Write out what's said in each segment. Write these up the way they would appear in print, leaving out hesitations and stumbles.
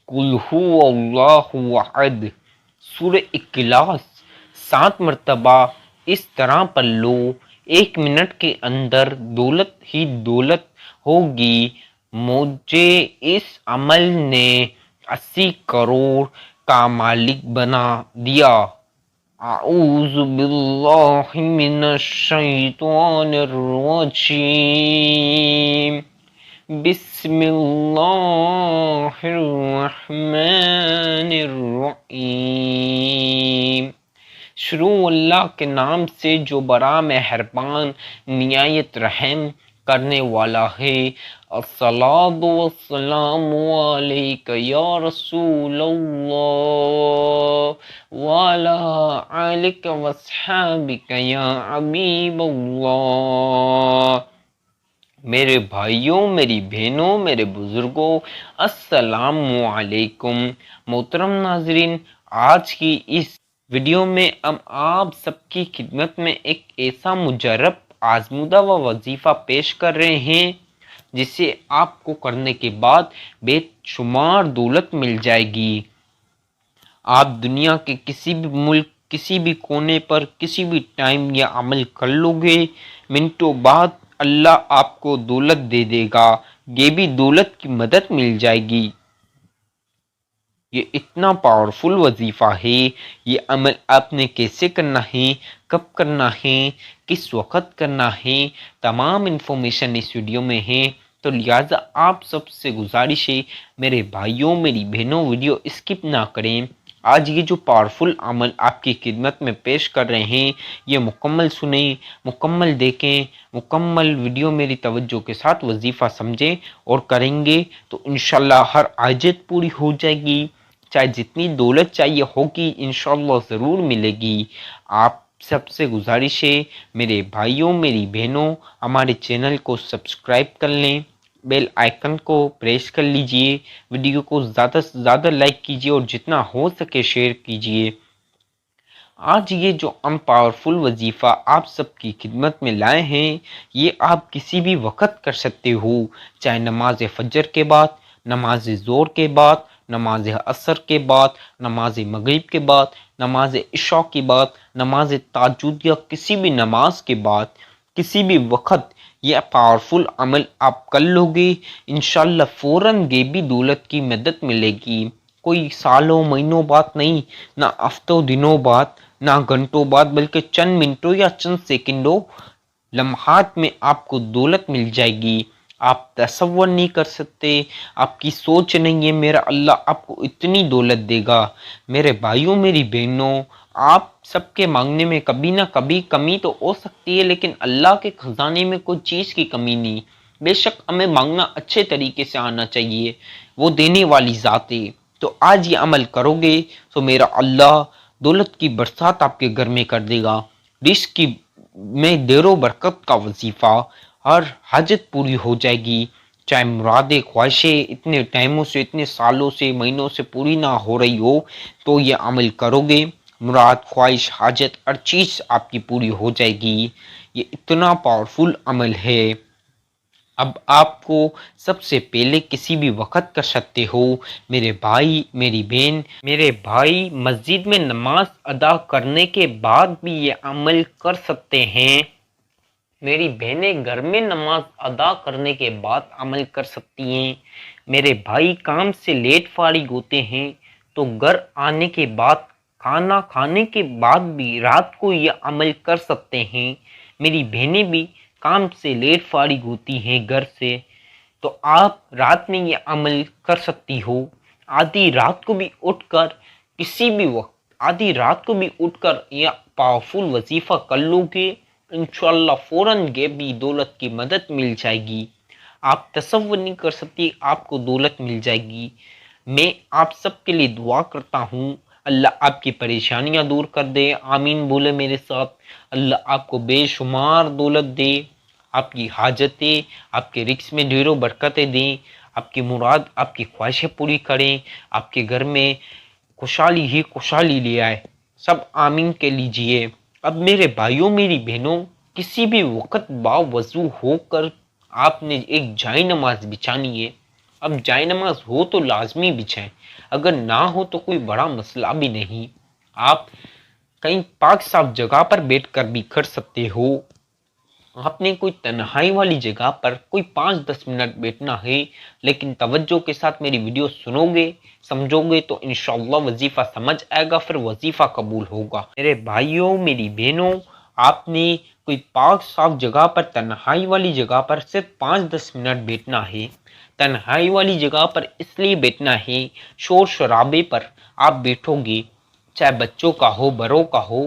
قل هو اللہ احد، سورہ اخلاص 7 مرتبہ اس طرح پڑھ لو، 1 منٹ کے اندر دولت ہی دولت ہوگی۔ مجھے اس عمل نے 80 کروڑ کا مالک بنا دیا۔ اعوذ باللہ من الشیطان الرجیم، بسم اللہ الرحمن الرحیم۔ شروع اللہ کے نام سے جو بڑا مہربان نہایت رحم کرنے والا ہے۔ الصلاۃ والسلام علیک یا رسول اللہ وعلی آلک واصحابک یا حبیب اللہ۔ میرے بھائیوں، میری بہنوں، میرے بزرگوں، السلام علیکم۔ محترم ناظرین، آج کی اس ویڈیو میں ہم آپ سب کی خدمت میں ایک ایسا مجرب آزمودہ و وظیفہ پیش کر رہے ہیں جسے آپ کو کرنے کے بعد بے شمار دولت مل جائے گی۔ آپ دنیا کے کسی بھی ملک، کسی بھی کونے پر کسی بھی ٹائم یہ عمل کر لو گے، منٹوں بعد اللہ آپ کو دولت دے دے گا، یہ بھی دولت کی مدد مل جائے گی۔ یہ اتنا پاورفل وظیفہ ہے، یہ عمل آپ نے کیسے کرنا ہے، کب کرنا ہے، کس وقت کرنا ہے، تمام انفارمیشن اس ویڈیو میں ہے، تو لہٰذا آپ سب سے گزارش ہے میرے بھائیوں، میری بہنوں، ویڈیو اسکپ نہ کریں۔ آج یہ جو پاورفل عمل آپ کی خدمت میں پیش کر رہے ہیں، یہ مکمل سنیں، مکمل دیکھیں، مکمل ویڈیو میری توجہ کے ساتھ وظیفہ سمجھیں اور کریں گے تو انشاءاللہ ہر حاجت پوری ہو جائے گی، چاہے جتنی دولت چاہیے ہوگی انشاءاللہ ضرور ملے گی۔ آپ سب سے گزارش ہے میرے بھائیوں، میری بہنوں، ہمارے چینل کو سبسکرائب کر لیں، بیل آئیکن کو پریس کر لیجئے، ویڈیو کو زیادہ سے زیادہ لائک کیجئے اور جتنا ہو سکے شیئر کیجئے۔ آج یہ جو ہم پاورفل وظیفہ آپ سب کی خدمت میں لائے ہیں، یہ آپ کسی بھی وقت کر سکتے ہو، چاہے نماز فجر کے بعد، نماز ظہر کے بعد، نماز عصر کے بعد، نماز مغرب کے بعد، نماز عشاء کے بعد، نماز تہجد یا کسی بھی نماز کے بعد، کسی بھی وقت یہ پاورفل عمل آپ کر لو گے، انشاءاللہ فوراً یہ بھی دولت کی مدد ملے گی۔ کوئی سالوں مہینوں بعد نہیں، نہ ہفتوں دنوں بعد، نہ گھنٹوں بعد، بلکہ چند منٹوں یا چند سیکنڈوں، لمحات میں آپ کو دولت مل جائے گی۔ آپ تصور نہیں کر سکتے، آپ کی سوچ نہیں ہے میرا اللہ آپ کو اتنی دولت دے گا۔ میرے بھائیوں، میری بہنوں، آپ سب کے مانگنے میں کبھی نہ کبھی کمی تو ہو سکتی ہے، لیکن اللہ کے خزانے میں کوئی چیز کی کمی نہیں۔ بے شک ہمیں مانگنا اچھے طریقے سے آنا چاہیے، وہ دینے والی ذات ہے۔ تو آج یہ عمل کرو گے تو میرا اللہ دولت کی برسات آپ کے گھر میں کر دے گا، رزق کی میں دیر و برکت کا وظیفہ، ہر حاجت پوری ہو جائے گی، چاہے مرادیں خواہشیں اتنے ٹائموں سے، اتنے سالوں سے، مہینوں سے پوری نہ ہو رہی ہو، تو یہ عمل کرو گے، مراد، خواہش، حاجت ہر چیز آپ کی پوری ہو جائے گی۔ یہ اتنا پاورفل عمل ہے۔ اب آپ کو سب سے پہلے کسی بھی وقت کر سکتے ہو، میرے بھائی، میری بہن، میرے بھائی مسجد میں نماز ادا کرنے کے بعد بھی یہ عمل کر سکتے ہیں، میری بہنیں گھر میں نماز ادا کرنے کے بعد عمل کر سکتی ہیں، میرے بھائی کام سے لیٹ فارغ ہوتے ہیں تو گھر آنے کے بعد، کھانا کھانے کے بعد بھی رات کو یہ عمل کر سکتے ہیں، میری بہنیں بھی کام سے لیٹ فارغ ہوتی ہیں گھر سے، تو آپ رات میں یہ عمل کر سکتی ہو۔ آدھی رات کو بھی اٹھ کر، کسی بھی وقت آدھی رات کو بھی اٹھ کر یہ پاورفل وظیفہ کر لو گے، انشاءاللہ فوراً یہ بھی دولت کی مدد مل جائے گی۔ آپ تصور نہیں کر سکتی آپ کو دولت مل جائے گی۔ میں آپ سب کے لیے دعا کرتا ہوں، اللہ آپ کی پریشانیاں دور کر دے، آمین بولے میرے ساتھ۔ اللہ آپ کو بے شمار دولت دے، آپ کی حاجتیں، آپ کے رزق میں ڈھیر و برکتیں دیں، آپ کی مراد، آپ کی خواہشیں پوری کریں، آپ کے گھر میں خوشحالی ہی خوشحالی لے آئے، سب آمین کے لیجئے۔ اب میرے بھائیوں، میری بہنوں، کسی بھی وقت باوضو ہو کر آپ نے ایک جائے نماز بچھانی ہے، اب جائے نماز ہو تو لازمی بچھائیں، اگر نہ ہو تو کوئی بڑا مسئلہ بھی نہیں، آپ کہیں پاک صاف جگہ پر بیٹھ کر بھی کر سکتے ہو۔ آپ نے کوئی تنہائی والی جگہ پر کوئی 5-10 منٹ بیٹھنا ہے، لیکن توجہ کے ساتھ میری ویڈیو سنو گے، سمجھو گے تو انشاءاللہ وظیفہ سمجھ آئے گا، پھر وظیفہ قبول ہوگا۔ میرے بھائیوں میری بہنوں، آپ نے کوئی پاک صاف جگہ پر تنہائی والی جگہ پر صرف 5-10 منٹ بیٹھنا ہے۔ تنہائی والی جگہ پر اس لیے بیٹھنا ہے، شور شرابے پر آپ بیٹھو گے، چاہے بچوں کا ہو بڑوں کا ہو،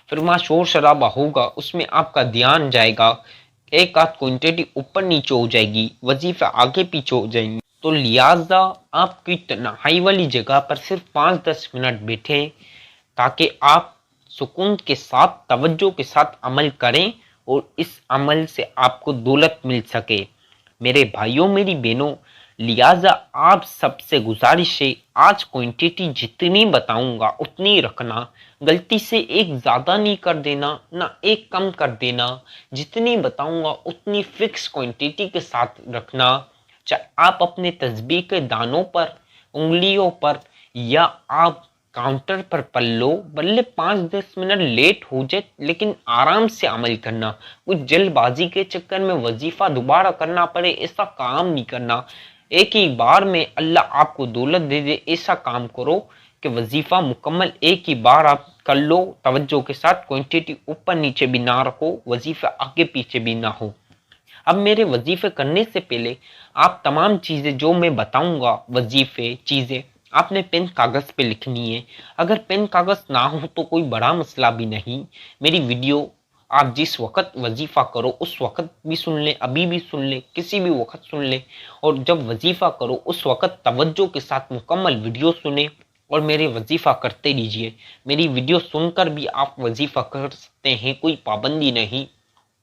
پھر وہاں شور شرابہ ہوگا، اس میں آپ کا دھیان جائے گا، ایک آدھ کوانٹٹی اوپر نیچے ہو جائے گی، وظیفہ آگے پیچھے ہو جائیں گے، تو لہٰذا آپ کی تنہائی والی جگہ پر صرف 5-10 منٹ بیٹھیں تاکہ آپ سکون کے ساتھ توجہ کے ساتھ عمل کریں اور اس عمل سے آپ کو دولت مل سکے۔ میرے بھائیوں میری بہنوں، لہٰذا آپ سب سے گزارش ہے، آج کوانٹٹی جتنی بتاؤں گا اتنی رکھنا، غلطی سے ایک زیادہ نہیں کر دینا نہ ایک کم کر دینا، جتنی بتاؤں گا اتنی فکس کوانٹٹی کے ساتھ رکھنا، چاہے آپ اپنے تسبیح کے دانوں پر، انگلیوں پر، یا آپ کاؤنٹر پر پڑھ لو، بلے 5-10 منٹ لیٹ ہو جائے لیکن آرام سے عمل کرنا، کچھ جلد بازی کے چکر میں وظیفہ دوبارہ کرنا پڑے ایسا کام نہیں کرنا، ایک ہی بار میں اللہ آپ کو دولت دے دے ایسا کام کرو کہ وظیفہ مکمل ایک ہی بار آپ کر لو، توجہ کے ساتھ، کوانٹٹی اوپر نیچے بھی نہ رکھو، وظیفہ آگے پیچھے بھی نہ ہو۔ اب میرے وظیفے کرنے سے پہلے آپ تمام چیزیں جو میں بتاؤں گا، وظیفے چیزیں آپ نے پین کاغذ پہ لکھنی ہے، اگر پین کاغذ نہ ہو تو کوئی بڑا مسئلہ بھی نہیں، میری ویڈیو آپ جس وقت وظیفہ کرو اس وقت بھی سن لیں، ابھی بھی سن لیں، کسی بھی وقت سن لیں، اور جب وظیفہ کرو اس وقت توجہ کے ساتھ مکمل ویڈیو سنیں اور میرے وظیفہ کرتے رہیے، میری ویڈیو سن کر بھی آپ وظیفہ کر سکتے ہیں، کوئی پابندی نہیں،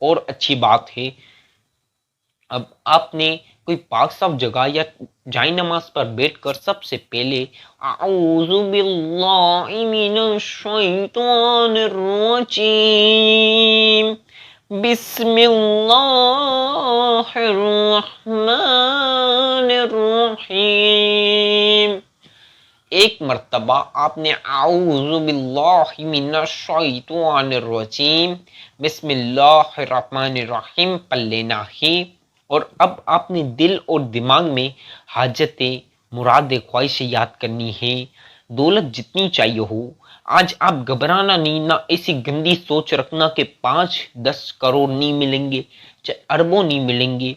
اور اچھی بات ہے۔ اب آپ نے کوئی پاک صاف جگہ یا جائے نماز پر بیٹھ کر سب سے پہلے اعوذ باللہ من الشیطان الرجیم بسم اللہ الرحمن الرحیم، ایک مرتبہ آپ نے اعوذ باللہ من الشیطان الرجیم بسم اللہ الرحمن الرحیم پڑھ لینا ہے، اور اب آپ نے دل اور دماغ میں حاجتیں، مرادیں، خواہشیں یاد کرنی ہے، دولت جتنی چاہیے ہو، آج آپ گھبرانا نہیں، نہ ایسی گندی سوچ رکھنا کہ 5-10 کروڑ نہیں ملیں گے، چاہے اربوں نہیں ملیں گے،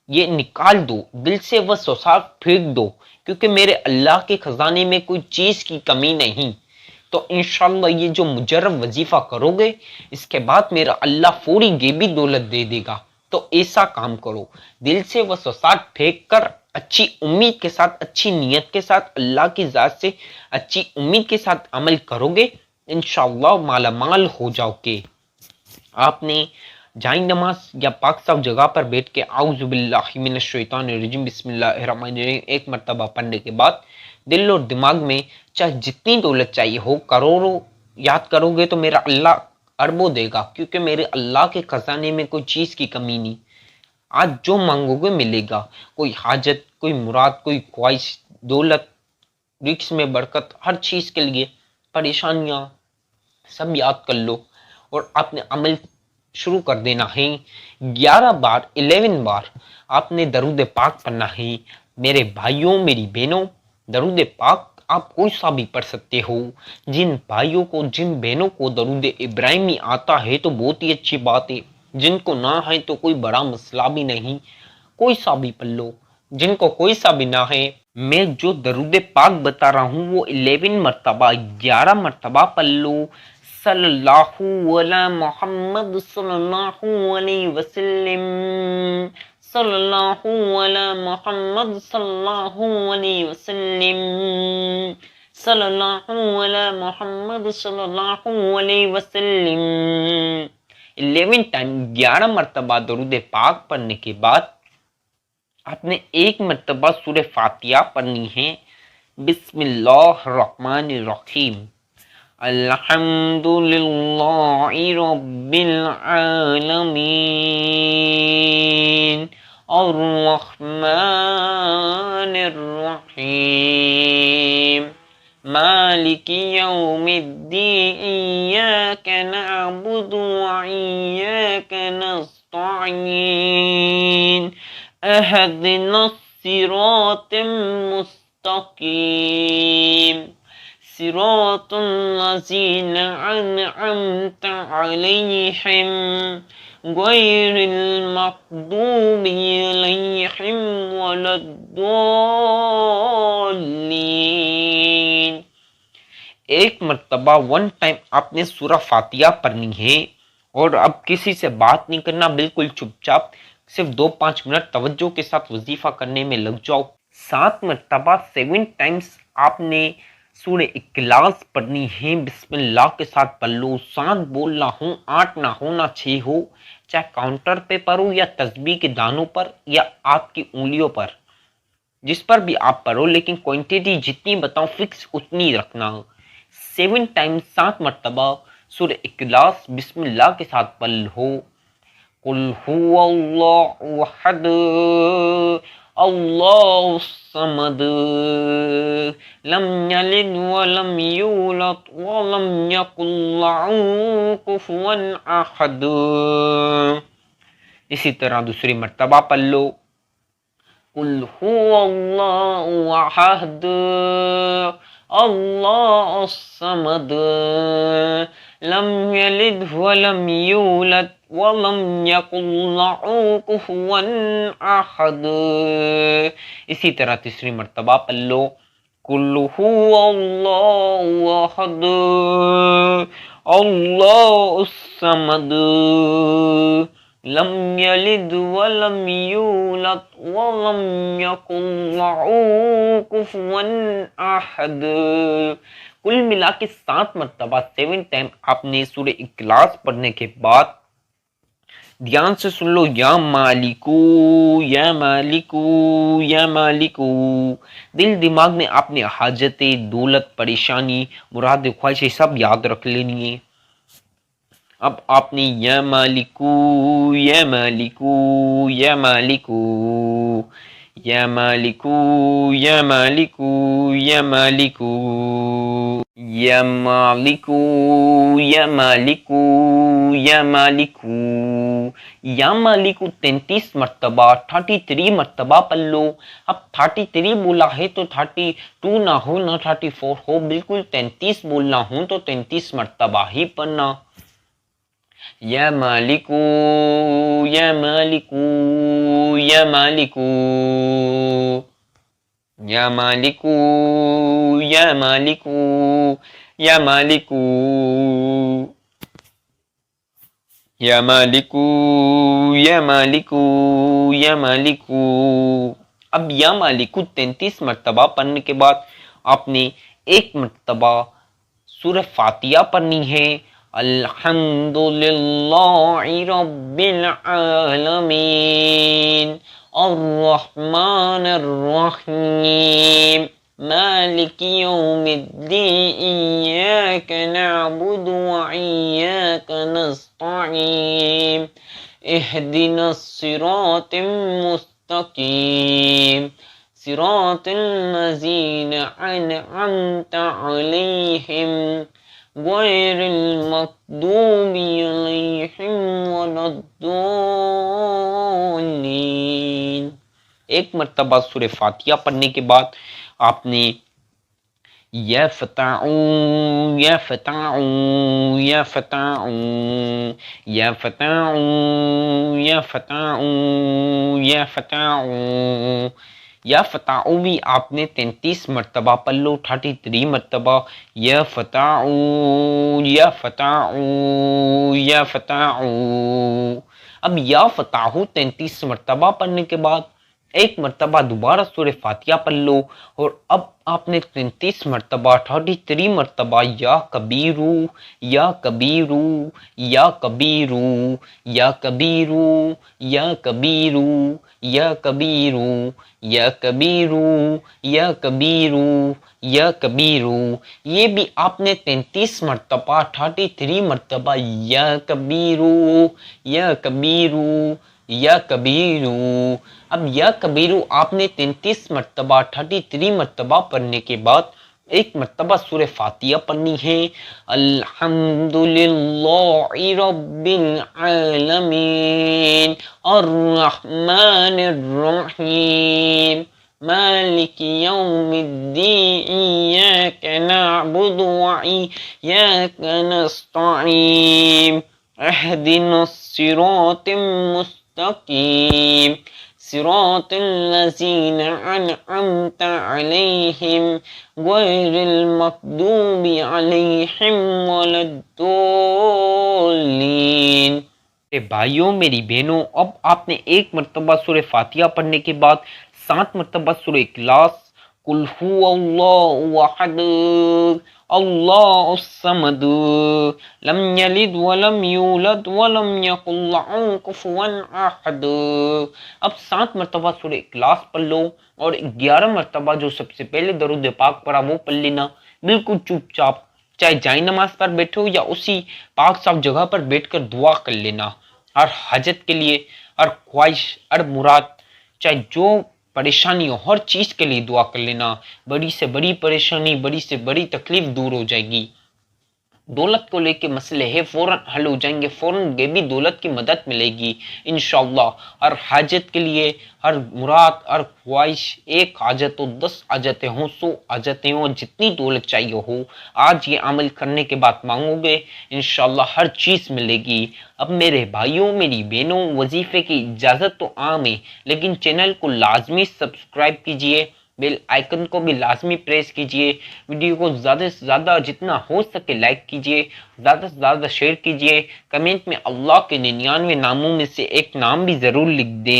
یہ نکال دو دل سے، وہ سوسات پھینک دو، کیونکہ میرے اللہ کے خزانے میں کوئی چیز کی کمی نہیں، تو انشاءاللہ یہ جو مجرب وظیفہ کرو گے اس کے بعد میرا اللہ فوری غیبی دولت دے دے گا، تو ایسا کام کرو، دل سے وسوسات پھینک کر اچھی امید کے ساتھ، اچھی نیت کے ساتھ، اللہ کی ذات سے اچھی امید کے ساتھ عمل کرو گے، انشاءاللہ مالا مال ہو جاؤ گے۔ آپ نے جائیں نماز یا پاک صاف جگہ پر بیٹھ کے اعوذ باللہ من الشیطان الرجیم بسم اللہ الرحمن الرحیم ایک مرتبہ پڑھنے کے بعد دل اور دماغ میں چاہے جتنی دولت چاہیے ہو، کروڑوں یاد کرو گے تو میرا اللہ اربوں دے گا، کیونکہ میرے اللہ کے خزانے میں کوئی چیز کی کمی نہیں، آج جو مانگو گے ملے گا، کوئی حاجت، کوئی مراد، کوئی خواہش، دولت، رزق میں برکت، ہر چیز کے لیے پریشانیاں سب یاد کر لو، اور آپ نے عمل شروع کر دینا ہے۔ 11 بار 11 بار آپ نے درود پاک پڑھنا ہے۔ میرے بھائیوں میری بہنوں، درود پاک آپ کوئی سا بھی پڑھ سکتے ہو، جن بھائیوں کو جن بہنوں کو درود ابراہیمی آتا ہے تو بہت ہی اچھی بات ہے، جن کو نہ ہے تو کوئی بڑا مسئلہ بھی نہیں، کوئی سا بھی پڑھ لو، جن کو کوئی سا بھی نہ ہے، میں جو درود پاک بتا رہا ہوں وہ 11 مرتبہ 11 مرتبہ پڑھ لو، صلی اللہ علی محمد صلی اللہ علیہ وسلم، صلی اللہ علی محمد صلی اللہ علیہ وسلم، صلی اللہ علی محمد صلی اللہ علیہ وسلم، 11 ٹائم 11 مرتبہ درود پاک پڑھنے کے بعد آپ نے ایک مرتبہ سورہ فاتحہ پڑھنی ہے، بسم اللہ الرحمن الرحیم، الحمد للہ رب العالمین، الرحمن الرحیم مالک یوم الدین ایاک نعبد وإیاک نستعین اهدنا الصراط المستقیم صراط الذین أنعمت علیہم غیر المغضوب علیہم ولا الضالین۔ ایک مرتبہ ون ٹائم آپ نے سورہ فاتحہ پڑھنی ہے اور اب کسی سے بات نہیں کرنا، بالکل چپ چاپ صرف 2-5 منٹ توجہ کے ساتھ وظیفہ کرنے میں لگ جاؤ۔ 7 مرتبہ 7 ٹائمز آپ نے سورہ اخلاص پڑھنی ہے، بسم اللہ کے ساتھ پڑھ لو، 7 بولنا ہوں، 8 نہ ہو نہ 6 ہو، چاہے کاؤنٹر پہ پڑھو یا تسبیح کے دانوں پر یا آپ کی انگلیوں پر، جس پر بھی آپ پڑھو، لیکن کوانٹٹی جتنی بتاؤں فکس اتنی رکھنا۔ 7 ٹائمز 7 مرتبہ سورہ اخلاص بسم اللہ کے ساتھ پڑھ لو۔ قل هو اللہ احد اللہ الصمد لم یلد ولم یولد ولم یکن له کفوا احد۔ اسی طرح دوسری مرتبہ پڑھ لو۔ قل هو اللہ احد اللہ الصمد لم یلد ولم یولد ولم یکن له کفوا احد۔ اسی طرح تیسری مرتبہ پڑھ لو۔ قل هو اللہ احد اللہ الصمد لم یلد ولم یولد ولم یکن له کفوا احد۔ کل ملا کے 7 مرتبہ 7 ٹائم آپ نے سورہ اخلاص پڑھنے کے بعد دھیان سے سن لو، یا مالکو یا مالکو یا مالکو، دل دماغ میں آپ نے حاجتیں، دولت، پریشانی، مراد، خواہشیں سب یاد رکھ لینی ہے۔ اب آپ نے یا مالکو یا مالکو یا مالکو یا مالکو یا مالکو یا مالکو یا مالکو یا مالکو یا مالکو یا مالکو 33 مرتبہ 33 مرتبہ پڑھ لو۔ اب 33 بولا ہے تو 32 نہ ہو نہ 34 ہو، بالکل 33 بولنا ہوں تو 33 مرتبہ ہی پڑھنا۔ یا مالکو یا مالکو یا مالکو یا مالکو یا مالکو یا مالکو یا مالکو یا مالکو یا مالکو۔ اب یا مالکو 33 مرتبہ پڑھنے کے بعد آپ نے ایک مرتبہ سورہ فاتحہ پڑھنی ہے۔ الحمدللہ رب العالمین الرحمن الرحیم مالک یوم الدین ایاک نعبد وإیاک نستعین اہدنا الصراط المستقیم صراط الذین انعمت علیہم غیر المغضوب علیہم ولا الضالین۔ ایک مرتبہ سورہ فاتحہ پڑھنے کے بعد آپ نے یا فتاح یا فتاح یا فتاح یا فتاح یا فتاح یا فتاح یا فتاح بھی آپ نے 33 مرتبہ پڑھ لو، 33 مرتبہ یا فتاح یا فتاح یا فتاح۔ اب یا فتاح 33 مرتبہ پڑھنے کے بعد ایک مرتبہ دوبارہ سورہ فاتحہ پڑھ لو، اور اب آپ نے 33 مرتبہ 33 مرتبہ یا کبیرو یا کبیرو یا کبیرو یا کبیرو یا کبیرو یا کبیرو یا کبیرو یا کبیرو یا کبیرو، یہ بھی آپ نے 33 مرتبہ 33 مرتبہ یا کبیرو یا کبیرو یا کبیرو، اب یا کبیرو آپ نے 33 مرتبہ 33 مرتبہ پڑھنے کے بعد ایک مرتبہ سورہ فاتحہ پڑھنی ہے۔ الحمدللہ رب العالمین الرحمن الرحیم مالک یوم الدین ایاک نعبد وایاک نستعین اہدنا الصراط المستقیم صراط الذین انعمت علیہم غیر المغضوب علیہم ولا الضالین۔ میرے بھائیوں میری بہنوں، اب آپ نے ایک مرتبہ سورہ فاتحہ پڑھنے کے بعد 7 مرتبہ سورہ اخلاص، قل هو اللہ احد اللہ الصمد لم یلد ولم یولد ولم یکن لہ کفوا احد، اب 7 مرتبہ سورہ اخلاص پڑھ لو اور 11 مرتبہ جو سب سے پہلے درود پاک پڑھا وہ پڑھ لینا، بالکل چپ چاپ، چاہے جائے نماز پر بیٹھو یا اسی پاک صاف جگہ پر بیٹھ کر دعا کر لینا، ہر حاجت کے لیے، ہر خواہش، ہر مراد، چاہے جو پریشانی ہو ہر چیز کے لیے دعا کر لینا، بڑی سے بڑی پریشانی، بڑی سے بڑی تکلیف دور ہو جائے گی۔ دولت کو لے کے مسئلے ہے فوراً حل ہو جائیں گے، فوراً بھی دولت کی مدد ملے گی انشاءاللہ۔ ہر حاجت کے لیے، ہر مراد، ہر خواہش، ایک حاجت ہو، 10 حاجتیں ہوں، 100 حاجتیں ہوں، جتنی دولت چاہیے ہو، آج یہ عمل کرنے کے بعد مانگو گے انشاءاللہ ہر چیز ملے گی۔ اب میرے بھائیوں میری بہنوں، وظیفے کی اجازت تو عام ہے، لیکن چینل کو لازمی سبسکرائب کیجئے، بیل آئیکن کو بھی لازمی پریس کیجئے، ویڈیو کو زیادہ سے زیادہ جتنا ہو سکے لائک کیجئے، زیادہ سے زیادہ شیئر کیجئے، کمنٹ میں اللہ کے 99 ناموں میں سے ایک نام بھی ضرور لکھ دیں۔